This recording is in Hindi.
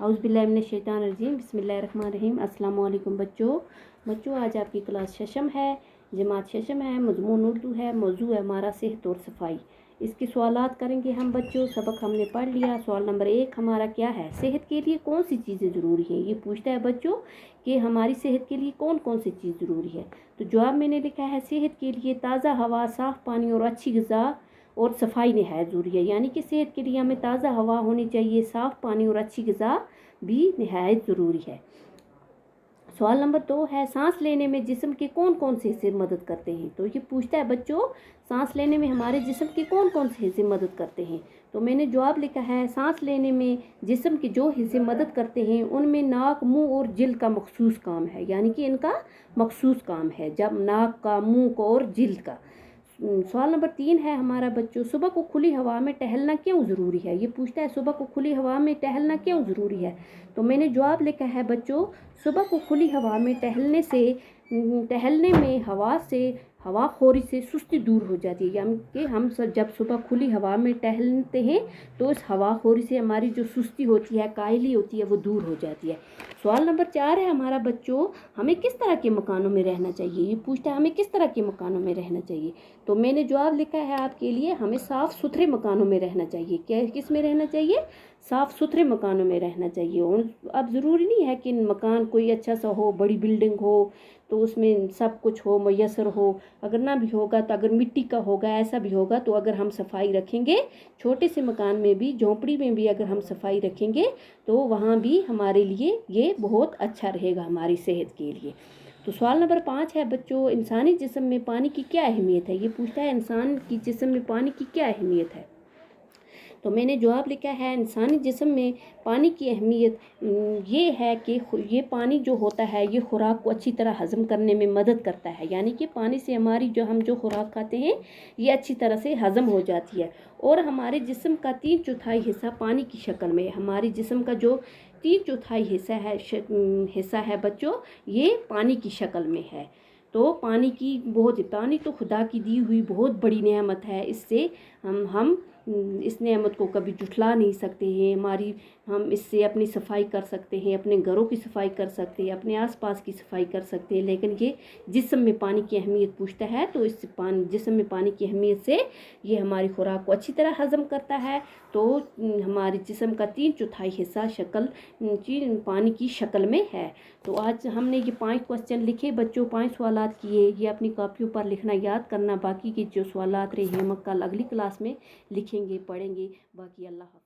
औज़ुबिल्लाहिमिनश्शैतानिर्रजीम बिस्मिल्लाहिर्रहमानिर्रहीम। अस्सलाम वालेकुम बच्चों आज आपकी क्लास शशम है, जमात शशम है, मज़मून उर्दू है, मौजू है हमारा सेहत और सफाई। इसके सवालात करेंगे हम बच्चों। सबक हमने पढ़ लिया। सवाल नंबर 1 हमारा क्या है, सेहत के लिए कौन सी चीज़ें ज़रूरी हैं। ये पूछता है बच्चों कि हमारी सेहत के लिए कौन कौन सी चीज़ ज़रूरी है। तो जवाब मैंने लिखा है, सेहत के लिए ताज़ा हवा, साफ़ पानी और अच्छी ग़िज़ा और सफाई नहायत ज़रूरी है। यानी कि सेहत के लिए हमें ताज़ा हवा होनी चाहिए, साफ़ पानी और अच्छी ग़िज़ा भी नहायत ज़रूरी है। सवाल नंबर 2 है, सांस लेने में जिस्म के कौन कौन से हिस्से मदद करते हैं। तो ये पूछता है बच्चों, सांस लेने में हमारे जिस्म के कौन कौन से हिस्से मदद करते हैं। तो मैंने जवाब लिखा है, सांस लेने में जिस्म के जो हिस्से मदद करते हैं उनमें नाक, मुंह और जिल्द का मखसूस काम है। यानी कि इनका मखसूस काम है, जब नाक का, मुंह का और जिल्द का। सवाल नंबर 3 है हमारा बच्चों, सुबह को खुली हवा में टहलना क्यों ज़रूरी है। ये पूछता है, सुबह को खुली हवा में टहलना क्यों ज़रूरी है। तो मैंने जवाब लिखा है बच्चों, सुबह को खुली हवा में टहलने में हवाखोरी से सुस्ती दूर हो जाती है। यानी कि हम सब जब सुबह खुली हवा में टहलते हैं तो इस हवाखोरी से हमारी जो सुस्ती होती है, कायली होती है, वो दूर हो जाती है। सवाल नंबर 4 है हमारा बच्चों, हमें किस तरह के मकानों में रहना चाहिए। ये पूछता है हमें किस तरह के मकानों में रहना चाहिए। तो मैंने जवाब लिखा है आपके लिए, हमें साफ़ सुथरे मकानों में रहना चाहिए। क्या किस में रहना चाहिए, साफ़ सुथरे मकानों में रहना चाहिए। और अब ज़रूरी नहीं है कि मकान कोई अच्छा सा हो, बड़ी बिल्डिंग हो तो उसमें सब कुछ हो, मयसर हो। अगर ना भी होगा तो अगर मिट्टी का होगा, ऐसा भी होगा, तो अगर हम सफाई रखेंगे, छोटे से मकान में भी, झोंपड़ी में भी अगर हम सफाई रखेंगे तो वहाँ भी हमारे लिए ये बहुत अच्छा रहेगा, हमारी सेहत के लिए। तो सवाल नंबर 5 है बच्चों, इंसानी जिस्म में पानी की क्या अहमियत है। ये पूछता है, इंसान की जिस्म में पानी की क्या अहमियत है। तो मैंने जवाब लिखा है, इंसानी जिस्म में पानी की अहमियत ये है कि ये पानी जो होता है ये खुराक को अच्छी तरह हज़म करने में मदद करता है। यानी कि पानी से हमारी हम जो खुराक खाते हैं ये अच्छी तरह से हज़म हो जाती है। और हमारे जिस्म का 3/4 हिस्सा पानी की शक्ल में है। हमारे जिस्म का जो 3/4 हिस्सा है बच्चों, ये पानी की शक्ल में है। तो पानी तो खुदा की दी हुई बहुत बड़ी नेमत है। इससे हम इस नेमत को कभी जुठला नहीं सकते हैं। हम इससे अपनी सफाई कर सकते हैं, अपने घरों की सफाई कर सकते हैं, अपने आसपास की सफाई कर सकते हैं। लेकिन ये जिस्म में पानी की अहमियत पूछता है, तो इस जिस्म में पानी की अहमियत से ये हमारी खुराक को अच्छी तरह हज़म करता है। तो हमारे जिस्म का 3/4 हिस्सा पानी की शक्ल में है। तो आज हमने ये 5 क्वेश्चन लिखे बच्चों, 5 सवालात किए। ये अपनी कॉपियों पर लिखना याद करना। बाकी के जो सवालात रहे हम कल अगली क्लास में लिखेंगे, पढ़ेंगे। बाकी अल्लाह।